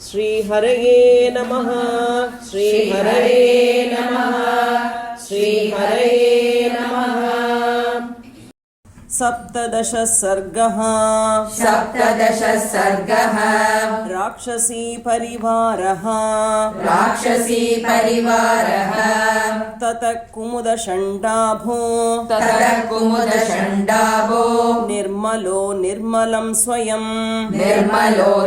श्रीहरये नमः श्रीहरये नमः श्रीहरये नमः। सप्तदश सर्गः राक्षसी परिवारः ततः कुमुदषण्डाभो निर्मलो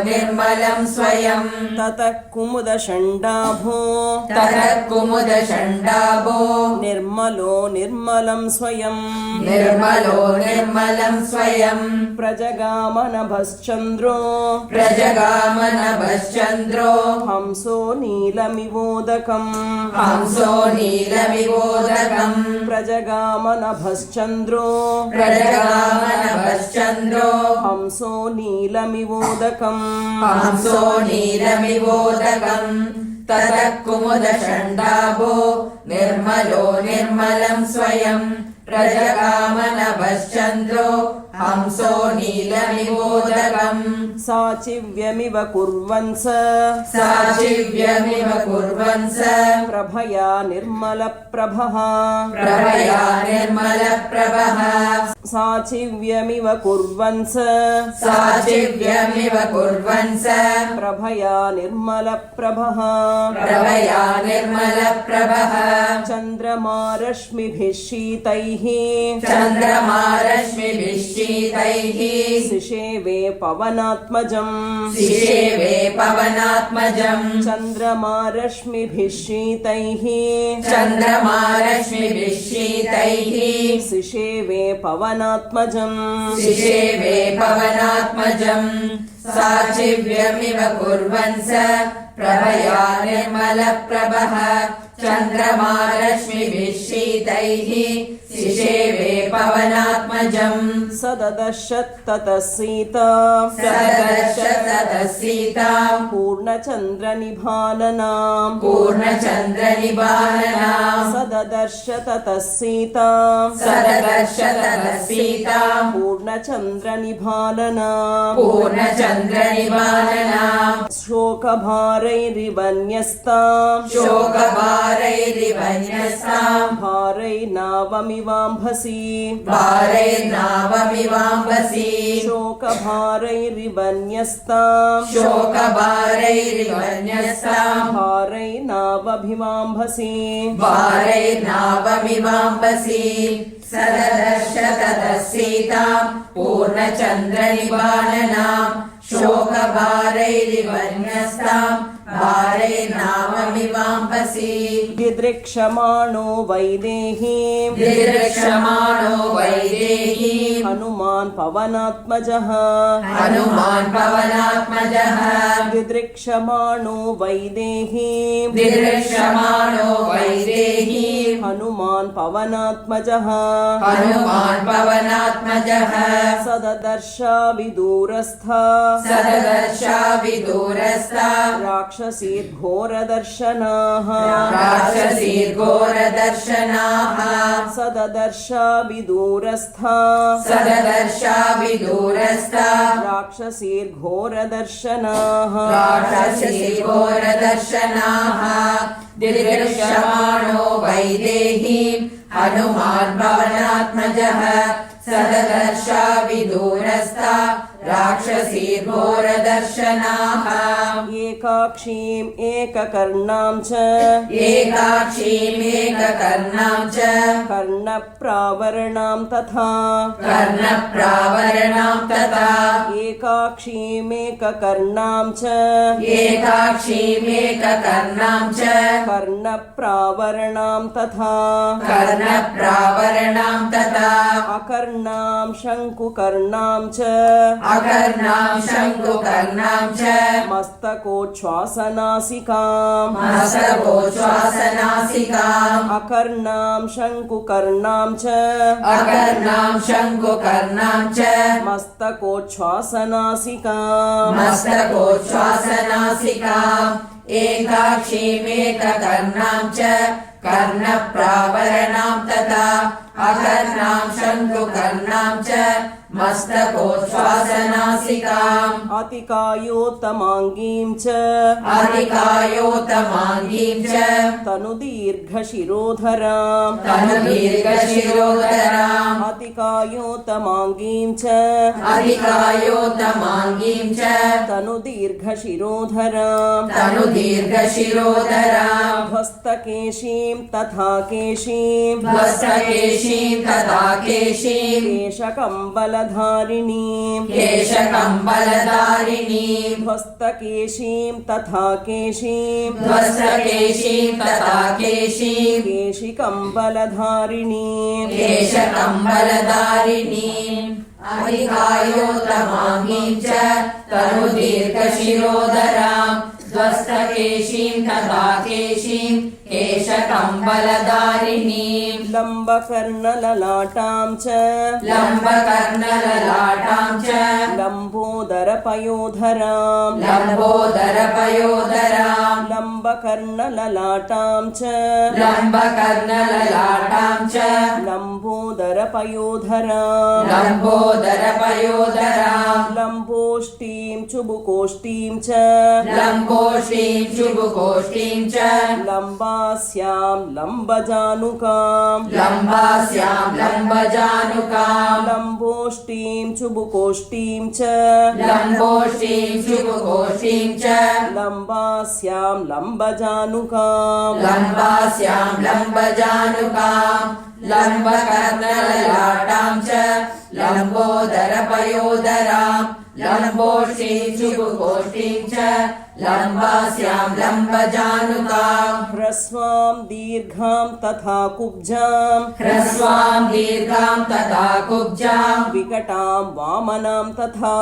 निर्मलं स्वयं ततः कुमुदषण्डाभो निर्मलो निर्मलं स्वयं प्रजगामनभश्चन्द्रो हंसो नीलमिवोदकम् प्रजगामनभश्चन्द्रो हंसो नीलमिवोदकम् ततः कुमुदषण्डाभो निर्मलो निर्मलं स्वयं प्रजगामनभश्चन्द्रो हंसो नीलमिवोदकम् साचिव्यमिव कुर्वन्स प्रभया निर्मलप्रभः साचिव्यमिव कुर्वन्स प्रभया निर्मलप्रभः चन्द्रमारश्मिभिः शीतैः सिषेवे पवनात्मजम् चन्द्रमारश्मिभिः शीतैः सिषेवे पवनात्मजम् साचिव्यमिव कुर्वन्स प्रभया निर्मलप्रभः चन्द्रमारश्मिभिः शीतैः सिषेवे पवनात्मजम् सददश ततः सीता पूर्णचन्द्रनिभाननाम् सददर्श ततः सीता पूर्णचन्द्रनिभाननाम् शोकभारैरिवन्यस्ताम् भारैर्नावमिवाम्भसि शोकभारैरिवन्यस्ताम् भारैर्नावमिवाम्भसि सददर्श ततः सीताम् पूर्णचन्द्रनिभाननाम् शोकभारैरिवन्यस्ताम् भारैर्नावमिवाम्भसि दिदृक्षमाणो वैदेहीम् हनुमान् पवनात्मजः दिदृक्षमाणो वैदेहीम् हनुमान् पवनात्मजः सददर्शा विदूरस्था राक्षसीर्घोरदर्शनाः सददर्शा विदूरस्था राक्षसीर्घोरदर्शनाः दिदृक्षमाणो वैदेहीम् हनुमान् पवनात्मजः सददर्शा विदूरस्था राक्षसीर्घोरदर्शनाः एकाक्षीम् एककर्णां च कर्णप्रावरणां तथा एकाक्षीमेककर्णां च कर्णप्रावरणां तथा अकर्णां शङ्कुकर्णां च मस्तकोच्छ्वासनासिकाम् अकर्णां शङ्कुकर्णां च मस्तकोच्छ्वासनासिकाम् एकाक्षीमेककर्णां च कर्णप्रावरणां तथा अकर्णां शङ्कुकर्णां च मस्तकोच्छ्वासनासिकाम् अतिकायोत्तमाङ्गीं च अधिकायोत्तमाङ्गीम् च तनुदीर्घशिरोधराम् तनुदीर्घशिरोधराम् अतिकायोत्तमाङ्गीं च अधिकायोत्तमाङ्गीम् च तनुदीर्घशिरोधराम् तनुदीर्घशिरोधराम् ध्वस्तकेशीं तथा केशीं ध्वस्तकेशीम् तथा केशीम् केशकम्बलधारिणीं केशकम्बलधारिणीम् ध्वस्तकेशीं तथा केशीं ध्वस्तकेशीम् तथा केशीम् केशिकम्बलधारिणीं केशकम्बलधारिणीम् अधिकायोत्तमाङ्गीम् च तनुदीर्घशिरोधराम् ध्वस्तकेशीम् तथा केशीम् केशकम्बलधारिणीम् लम्बकर्णललाटां च लम्बकर्णललाटाम् च लम्बोदरपयोधरां लम्बोदरपयोधराम् लम्बकर्णललाटां च लम्बकर्णललाटाम् च लम्बोदरपयोधरां लम्बोदरपयोधराम् लम्बोष्टीं चुबुकोष्टीं च लम्बोष्टीम् चुबुकोष्टीम् च लम्बास्यां लम्बजानुकां लम्बास्याम् लम्बजानुकाम् लम्बोष्टीं चुबुकोष्टीं च लम्बोष्टीम् चुबुकोष्टीम् च लम्बास्यां लम्बजानुकां लम्बास्याम् लम्बजानुकाम् लम्बकर्णललाटाम् च लम्बोदरपयोधराम् लम्बोष्टीम् चुबुकोष्टीम् च लम्बास्याम् लम्बजानुकाम् ह्रस्वां दीर्घां तथा कुब्जां ह्रस्वाम् दीर्घाम् तथा कुब्जाम् विकटां वामनां तथा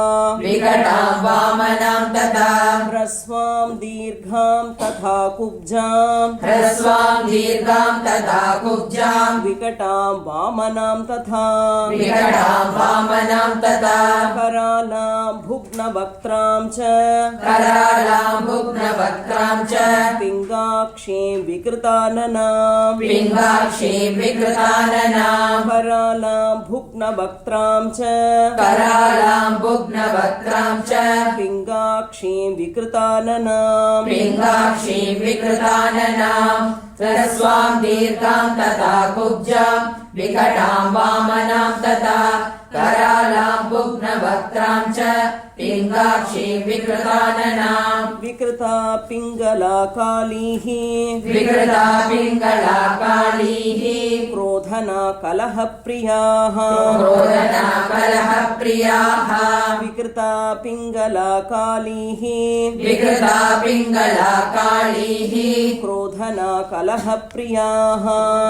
विकटाम् वामनाम् तथा ह्रस्वां दीर्घां तथा कुब्जां ह्रस्वाम् दीर्घाम् तथा कुब्जाम् विकटां वामनां तथा विकटाम् वामनाम् तथा करालां भुग्नवक्त्रां च करालाम् भुग्नवक्त्राम् च पिङ्गाक्षीं विकृताननां पिङ्गाक्षीम् विकृताननाम् करालां भुग्नवक्त्रां च करालाम् भुग्नवक्त्राम् च पिङ्गाक्षीं विकृताननां पिङ्गाक्षीम् विकृताननाम् ह्रस्वाम् दीर्घाम् तथा कुब्जाम् विकटाम् वामनाम् तथा करालाम् भुग्नवक्त्राम् च पिङ्गाक्षीम् विकृताननाम् विकृता पिङ्गला कालीः विकृता पिङ्गला कालीः क्रोधना कलहप्रियाः क्रोधना कलहप्रियाः विकृता पिङ्गला कालीः विकृता पिङ्गला कालीः क्रोधना कलहप्रियाः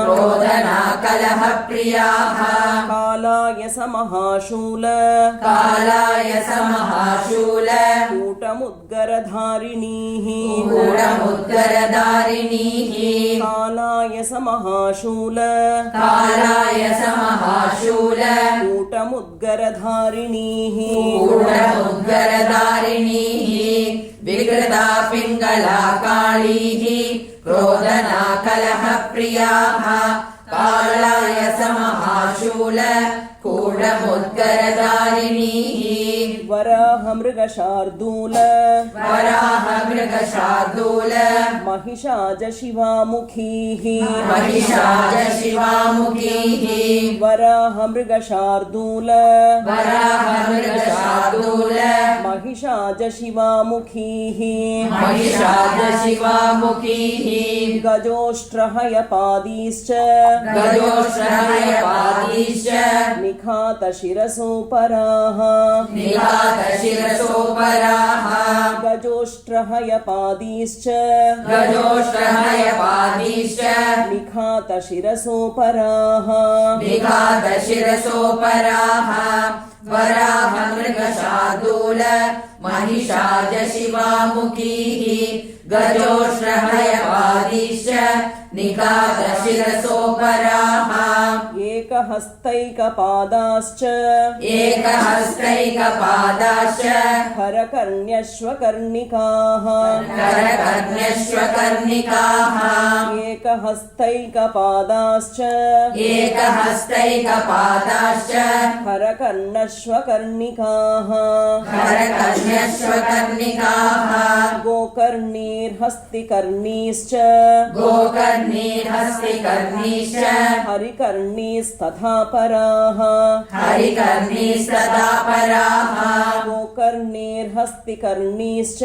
क्रोधना कलहप्रियाः कालाय समहाशूल कालाय समहाशूल कूटमुद्गरधारिणीः कूटमुद्गरधारिणीः कालाय समहाशूल कालाय समहाशूल कूटमुद्गरधारिणीः कूटमुद्गरधारिणीः विकृता पिङ्गला कालीः क्रोधना कलहप्रियाः कालाय समहाशूल कूटमुद्गरधारिणीः वराहमृगशार्दूल वराहमृगशार्दूल महिषाजशिवामुखीः महिषाजशिवामुखीः वराहमृगशार्दूल वराहमृगशार्दूल महिषाजशिवामुखीः महिषाजशिवामुखीः गजोष्ट्रहयपादीश्च गजोष्ट्रहयपादीश्च निखातशिरसोपराः निखातशिरसोपराः गजोष्ट्रहयपादीश्च गजोष्ट्रहयपादीश्च निखातशिरसोपराः निखातशिरसोपराः वराहमृगशार्दूल महिषाजशिवामुखीः गजोष्ट्रहयपादीश्च निखातशिरसोपराः एकः एकहस्तैकपादाश्च एकहस्तैकपादाश्च करकर्ण्यश्वकर्णिकाः करकर्ण्यश्वकर्णिकाः एकहस्तैकपादाश्च एकहस्तैकपादाश्च करकर्णश्वकर्णिकाः करकर्ण्यश्वकर्णिकाः गोकर्णीर्हस्तिकर्णीश्च गोकर्णीर्हस्तिकर्णीश्च हरिकर्णीस्तथा पराः हरिकर्णीस्तथा पराः गोकर्णीर्हस्तिकर्णीश्च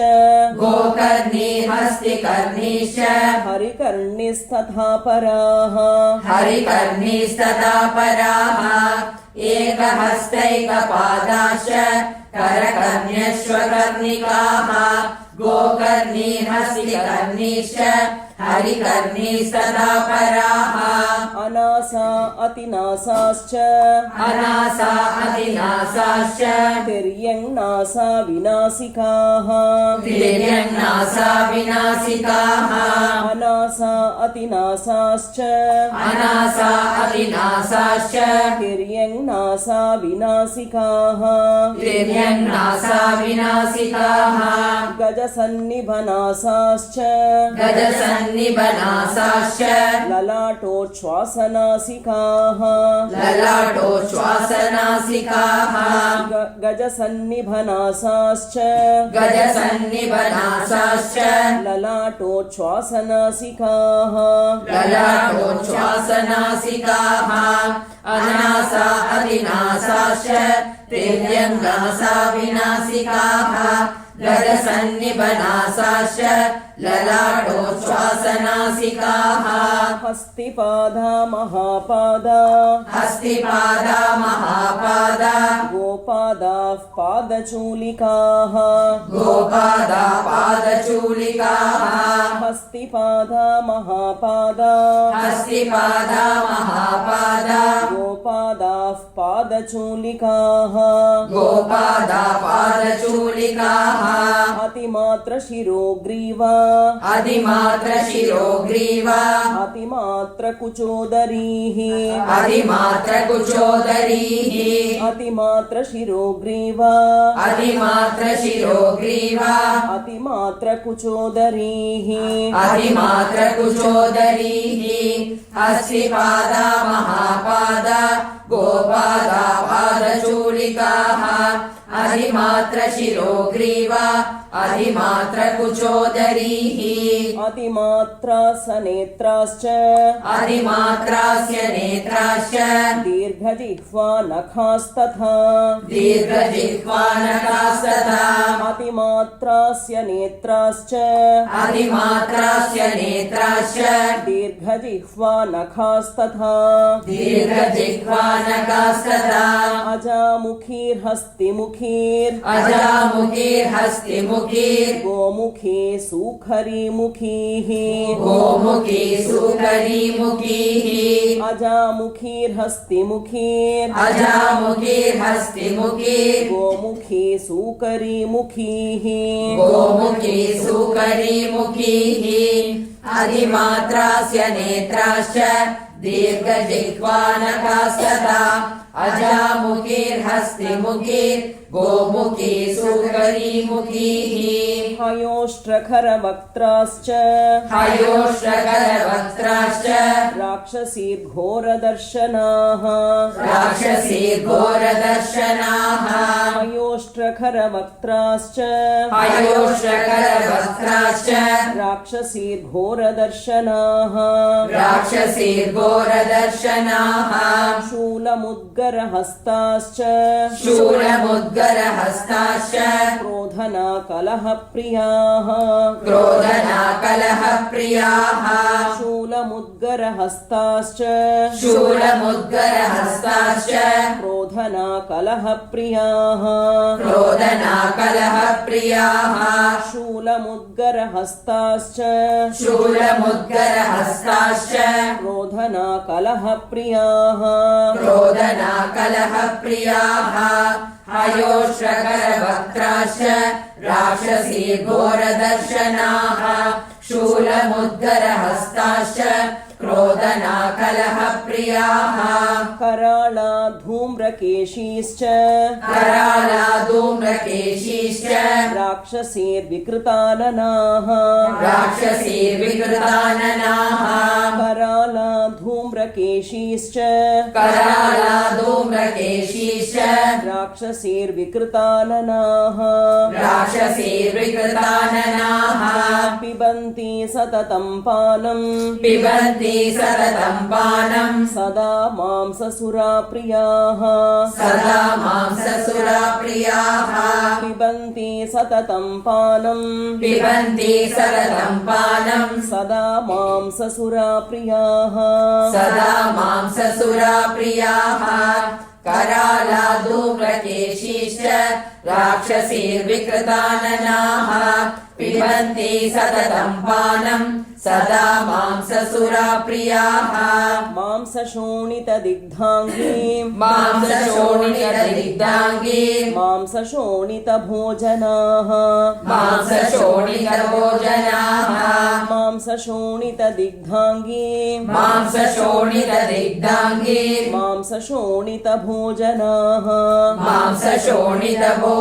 गोकर्णीर्हस्तिकर्णीश्च हरिकर्णीस्तथा पराः हरिकर्णीस्तथा पराः एकहस्तैकपादाश्च करकर्ण्यश्वकर्णिकाः गोकर्णीर्हस्तिकर्णीश्च हरिकर्णीस्तथा पराः अनासा अतिनासाश्च अनासा अतिनासाश्च तिर्यङ्नासा विनासिकाः तिर्यङ्नासा विनासिकाः अनासा अतिनासाश्च अनासा अतिनासाश्च तिर्यङ्नासा विनासिकाः तिर्यङ्नासा विनासिकाः गजसन्निभनासाश्च गजसन्निभनासाश्च ललाटोच्छ्वासनासिकाः ललाटोच्छ्वासनासिकाः गजसन्निभनासाश्च गजसन्निभनासाश्च ललाटोच्छ्वासनासिकाः ललाटोच्छ्वासनासिकाः अनासा अतिनासाश्च तिर्यङ्नासा विनासिकाः गजसन्निभनासाश्च ललाटोच्छ्वासनासिकाः हस्तिपादा महापादा हस्तिपादा महापादा गोपादाः पादचूलिकाः गोपादा पादचूलिकाः हस्तिपादा महापादा हस्तिपादा महापादा गोपादाः पादचूलिकाः गोपादा पादचूलिकाः अतिमात्रशिरोग्रीवा अधिमात्रशिरोग्रीवा अतिमात्रकुचोदरीः अधिमात्रकुचोदरीः अतिमात्रशिरोग्रीवा अधिमात्रशिरोग्रीवा अतिमात्रकुचोदरीः अधिमात्रकुचोदरीः हस्तिपादा महापादा गोपादा पादचूलिकाः अधिमात्रशिरोग्रीवा अधिमात्रकुचोदरीः अतिमात्रासनेत्राश्च अधिमात्रास्य नेत्राश्च दीर्घजिह्वा नखास्तथा दीर्घजिह्वानकास्तथा अतिमात्रास्य नेत्राश्च अधिमात्रास्य नेत्राश्च दीर्घजिह्वा नखास्तथा दीर्घजिह्वानकास्तथा अजामुखीर्हस्तिमुखीर् अजामुखीर्हस्तिमुखीर् गोमुखे सुखरीमुखीः गोमुखी सुकरीमुखीः अजामुखीर्हस्तिमुखीर् अजामुखीर्हस्तिमुखीर् गोमुखे सुकरीमुखीः गोमुखी सुकरीमुखीः अधिमात्रास्य नेत्राश्च दीर्घजिह्वानकास्तथा अजामुखीर्हस्तिमुखीर् गोमुखी सुकरीमुखीः हयोष्ट्रखरवक्त्राश्च हयोष्ट्रकरवक्त्राश्च राक्षसीर्घोरदर्शनाः राक्षसीर्घोरदर्शनाः हयोष्ट्रखरवक्त्राश्च हयोष्ट्रकरवक्त्राश्च राक्षसीर्घोरदर्शनाः राक्षसीर्घोरदर्शनाः शूलमुद्गरहस्ताश्च शूलमुद्गरहस्ताश्च क्रोधनाकलहप्रियाः क्रोधनाकलहप्रियाः शूलमुद्गरहस्ताश्च शूलमुद्गरहस्ताश्च क्रोधनाकलहप्रियाः क्रोधनाकलहप्रियाः शूलमुद्गरहस्ताश्च शूलमुद्गरहस्ताश्च क्रोधनाकलहप्रियाः क्रोधनाकलहप्रियाः हयोष्ट्रकरवक्त्राश्च राक्षसीर्घोरदर्शनाः शूलमुद्गरहस्ताश्च क्रोधना कलहप्रियाः कराळा धूम्रकेशीश्च कराला धूम्रकेशीश्च राक्षसीर्विकृताननाः राक्षसीर्विकृताननाः कराला धूम्रकेशीश्च कराला धूम्रकेशीश्च राक्षसीर्विकृताननाः राक्षसीर्विकृताननाः पिबन्ति सततं पानम् पिबन्ति सततं पानं सदा मांससुराप्रियाः सदा मांससुराप्रियाः पिबन्ति सततं पानम् पिबन्ति सततं पानं सदा मांससुराप्रियाः सदा मांससुराप्रियाः कराला धूम्रकेशीश्च राक्षसीर्विकृताननाः पिबन्ति सततं पानं सदा मांससुराप्रियाः मांसशोणितदिग्धाङ्गी मांसशोणितदिग्धाङ्गी मांसशोणितभोजनाः मांसशोणितभोजनाः मांसशोणितदिग्धाङ्गी मांसशोणितदिग्धाङ्गी मांसशोणितभोजनाः मांसशोणितभोजनाः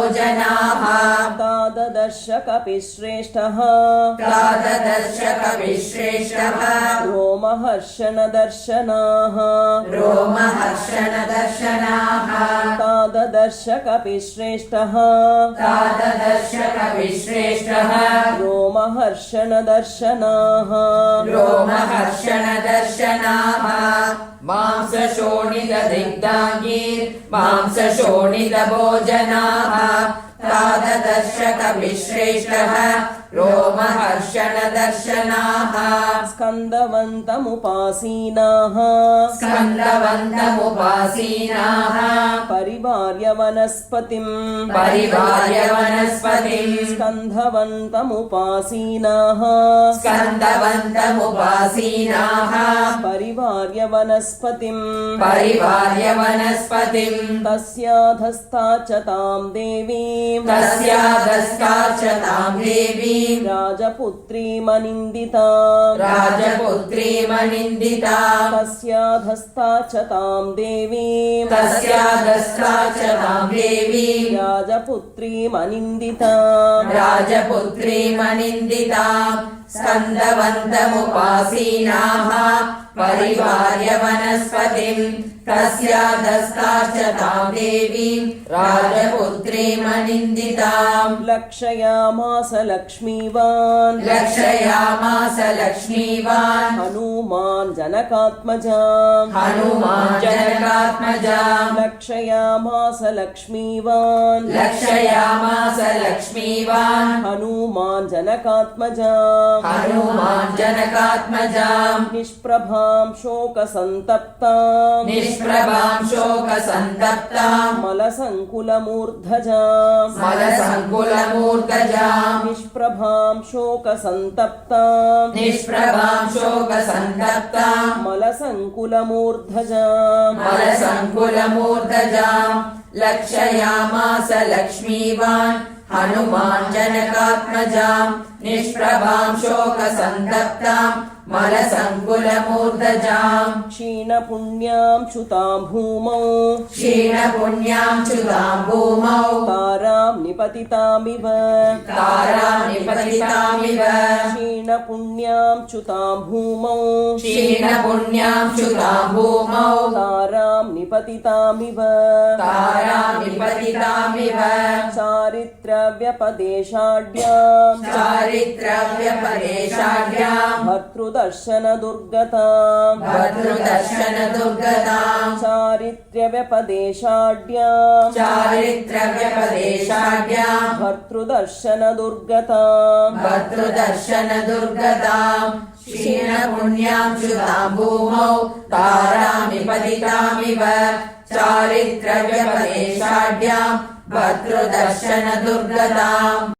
ताददर्श कपिश्रेष्ठः ताददर्शकविश्रेष्ठः रोमहर्षणदर्शनाः रोमहर्षणदर्शनाः ताददर्श कपिश्रेष्ठः ताददर्शकविश्रेष्ठः रोमहर्षणदर्शनाः रोमहर्षणदर्शनाः मांसशोणितदिग्धाङ्गी मांसशोणितभोजनाः ताददर्शकविश्रेष्ठः रोमहर्षणदर्शनाः स्कन्दवन्तमुपासीनाः स्कन्दवन्तमुपासीनाः परिवार्य वनस्पतिम् परिवार्य वनस्पतिम् स्कन्धवन्तमुपासीनाः स्कन्दवन्तमुपासीनाः परिवार्य वनस्पतिम् परिवार्य वनस्पतिम् तस्याधस्ता च तां देवीम् तस्याधस्ता च तां देवीम् राजपुत्रीमनिन्दिताम् राजपुत्रीमनिन्दिताम् तस्याधस्ता च तां देवीम् तस्याधस्ता च तां देवीम् राजपुत्रीमनिन्दिताम् राजपुत्रीमनिन्दिताम् स्कन्दवन्तमुपासीनाः परिवार्य वनस्पतिम् तस्याधस्ता च तां देवीम् राजपुत्रीमनिन्दिताम् लक्षयामास लक्ष्मीवान् लक्षयामास लक्ष्मीवान् हनुमान् जनकात्मजाम् हनुमान् जनकात्मजाम् लक्षयामास लक्ष्मीवान् लक्षयामास लक्ष्मीवान् हनुमान् जनकात्मजाम् हनुमान् जनकात्मजाम् निष्प्रभां शोकसन्तप्ताम् निष्प्रभां शोकसन्तप्ताम् मलसङ्कुलमूर्धजाम् मलसङ्कुलमूर्धजाम् निष्प्रभां शोकसन्तप्ताम् निष्प्रभां शोकसन्तप्ताम् मलसङ्कुलमूर्धजाम् मलसङ्कुलमूर्धजाम् लक्षयामास लक्ष्मीवान् हनुमान् जनकात्मजाम् निष्प्रभां शोकसन्तप्ताम् मलसङ्कुलमूर्धजाम् क्षीणपुण्यां च्युतां भूमौ क्षीणपुण्यां च्युतां भूमौ तारां निपतितामिव तारां निपतितामिव क्षीणपुण्यां च्युतां भूमौ क्षीणपुण्यां च्युतां भूमौ तारां निपतितामिव तारां निपतितामिव चारित्रव्यपदेशाढ्यां चारित्रव्यपदेशाढ्यां भर्तृदर्शनदुर्गतां भर्तृदर्शनदुर्गतां चारित्र्यव्यपदेशाढ्यां चारित्रव्यपदेशाढ्यां भर्तृदर्शनदुर्गतां भर्तृदर्शनदुर्गतां क्षीणपुण्यां च्युतां भूमौ तारां निपतितामिव चारित्रव्यपदेशाढ्यां भर्तृदर्शनदुर्गतां